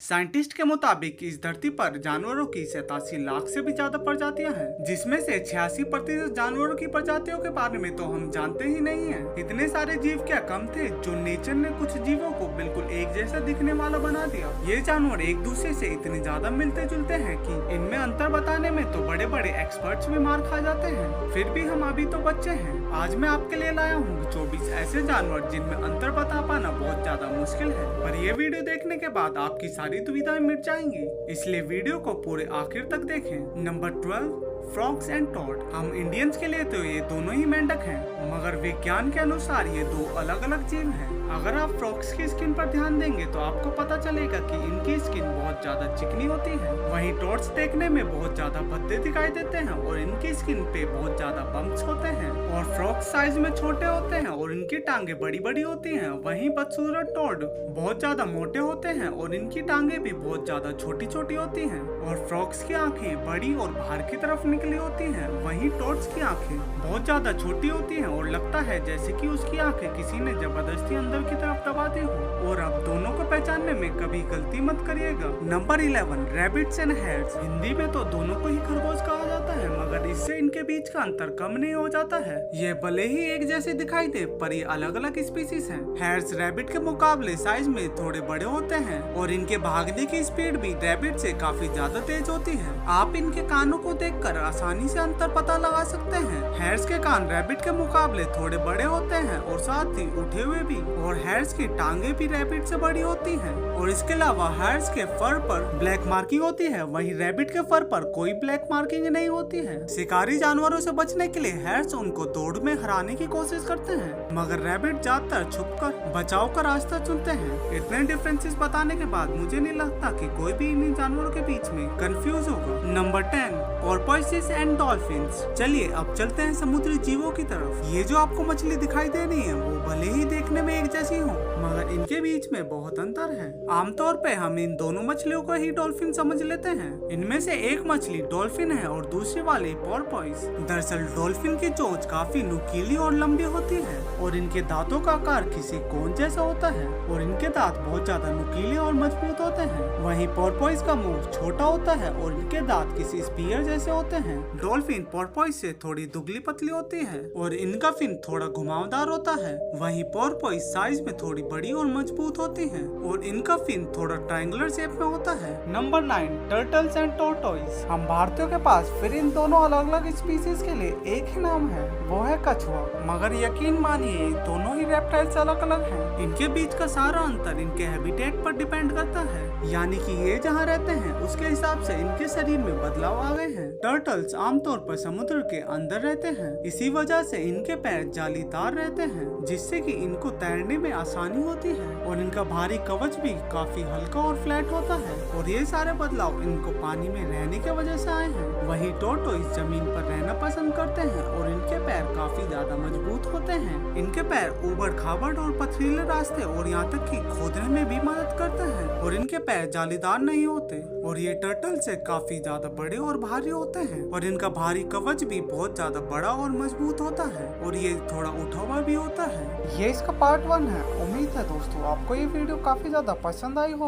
Scientist के मुताबिक इस धरती पर जानवरों की 87 लाख से भी ज्यादा प्रजातियां हैं, जिसमें से 86% जानवरों की प्रजातियों के बारे में तो हम जानते ही नहीं हैं। इतने सारे जीव क्या कम थे जो नेचर ने कुछ जीवों को बिल्कुल एक जैसा दिखने वाला बना दिया। ये जानवर एक दूसरे से इतने ज्यादा मिलते जुलते हैं कि इनमें अंतर बताने में तो बड़े बड़े एक्सपर्ट्स भी मार खा जाते हैं। फिर भी हम अभी तो बच्चे हैं। आज मैं आपके लिए लाया हूँ 24 ऐसे जानवर जिनमें अंतर बता पाना बहुत ज्यादा मुश्किल है, पर ये वीडियो देखने के बाद आपकी सारी दुविधाएं मिट जाएंगी, इसलिए वीडियो को पूरे आखिर तक देखें। Number 12, frogs and toad. हम इंडियंस के लिए तो ये दोनों ही मेंढक हैं, मगर विज्ञान के अनुसार ये दो अलग अलग जीव हैं। अगर आप फ्रॉग्स की स्किन पर ध्यान देंगे तो आपको पता चलेगा कि इनकी स्किन बहुत ज्यादा चिकनी होती है। वहीं टॉड्स देखने में बहुत ज्यादा भद्दे दिखाई देते हैं और इनकी स्किन पे बहुत ज्यादा बम्प्स होते हैं। और फ्रॉग्स साइज में छोटे होते हैं और इनकी टांगे बड़ी बड़ी होती हैं। वहीं बदसूरत टॉड बहुत ज्यादा मोटे होते हैं और इनकी टांगे भी बहुत ज्यादा छोटी छोटी होती हैं। और फ्रॉग्स की आंखें बड़ी और बाहर की तरफ निकली होती हैं। वहीं टॉड्स की आंखें बहुत ज्यादा छोटी होती हैं और लगता है जैसे कि उसकी आंखें किसी ने जबरदस्ती अंदर की तरफ दबा दी हो। और अब दोनों को पहचानने में कभी गलती मत करिएगा। Number 11, rabbits and hares. Hindi में तो दोनों को ही खरगोश कहा जाता है, मगर इससे इनके बीच का अंतर कम नहीं हो जाता है। ये भले ही एक जैसे दिखाई दे, पर ये अलग अलग स्पीसीज हैं। हैर्स रैबिट के मुकाबले साइज में थोड़े बड़े होते हैं और इनके भागने की स्पीड भी रैबिट से काफी ज्यादा तेज होती है। आप इनके कानों को देखकर आसानी से अंतर पता लगा सकते हैं। हैर्स के कान रैबिट के मुकाबले थोड़े बड़े होते हैं और साथ ही उठे हुए भी। और हैर्स की टांगे भी रैबिट से बड़ी होती हैं। और इसके अलावा हैर्स के फर पर ब्लैक मार्किंग होती है, वहीं रैबिट के फर पर कोई ब्लैक मार्किंग नहीं होती है। शिकारी जानवरों से बचने के लिए हैर्स उनको दौड़ में हराने की कोशिश करते हैं, मगर रैबिट ज्यादातर छुपकर बचाव का रास्ता चुनते हैं। इतने डिफरेंसेस बताने के बाद मुझे नहीं लगता कि कोई भी इन जानवरों के बीच में कंफ्यूज होगा। Number 10, porpoises and dolphins. चलिए अब चलते हैं समुद्री जीवों की तरफ। ये जो आपको मछली दिखाई दे रही है वो भले ही देखने में एक जैसी हो, मगर इनके बीच में बहुत अंतर है। आमतौर पे हम इन दोनों मछलियों को ही डॉल्फिन समझ लेते हैं। इनमें से एक मछली डॉल्फिन है और दूसरी वाली पोर्पोइस। दरअसल डॉल्फिन की चोंच काफी नुकीली और लंबी होती है और इनके दांतों का आकार किसी कोन जैसा होता है और इनके दांत बहुत ज्यादा नुकीले और मजबूत होते हैं। वहीं पोर्पोइस का मुंह छोटा होता है और इनके दांत किसी स्पीयर जैसे होते हैं। डॉल्फिन पोर्पोइस से थोड़ी दुबली पतली होती है और इनका फिन थोड़ा घुमावदार होता है। वहीं पोर्पोइस साइज में थोड़ी बड़ी और मजबूत होती है और इनका फिन थोड़ा ट्रायंगुलर शेप में होता है। Number 9, turtles and tortoise. हम भारतीयों के पास फिर इन दोनों अलग अलग स्पीसीज के लिए एक ही नाम है, वो है कछुआ। मगर यकीन मानिए दोनों ही रेप्टाइल्स अलग अलग हैं। इनके बीच का सारा अंतर इनके हैबिटेट पर डिपेंड करता है, यानी कि ये जहाँ रहते हैं उसके हिसाब से इनके शरीर में बदलाव आ गए हैं। टर्टल्स आमतौर पर समुद्र के अंदर रहते हैं, इसी वजह से इनके पैर जालीदार रहते हैं, जिससे कि इनको तैरने में आसानी होती है। और इनका भारी कवच भी काफी हल्का और फ्लैट होता है और ये सारे बदलाव इनको पानी में रहने की वजह से आए हैं। वहीं टोर्टोइस जमीन पर रहना पसंद करते हैं और इनके पैर काफी ज्यादा मजबूत होते हैं। इनके पैर ऊबड़ खाबड़ और पथरीले रास्ते और यहाँ तक कि खोदने में भी मदद करते हैं और इनके पैर जालीदार नहीं होते। और ये टर्टल से काफी ज्यादा बड़े और भारी होते हैं और इनका भारी कवच भी बहुत ज्यादा बड़ा और मजबूत होता है और ये थोड़ा उठा हुआ भी होता है। ये इसका पार्ट 1 है। उम्मीद है दोस्तों आपको ये वीडियो काफी ज्यादा पसंद आई हो।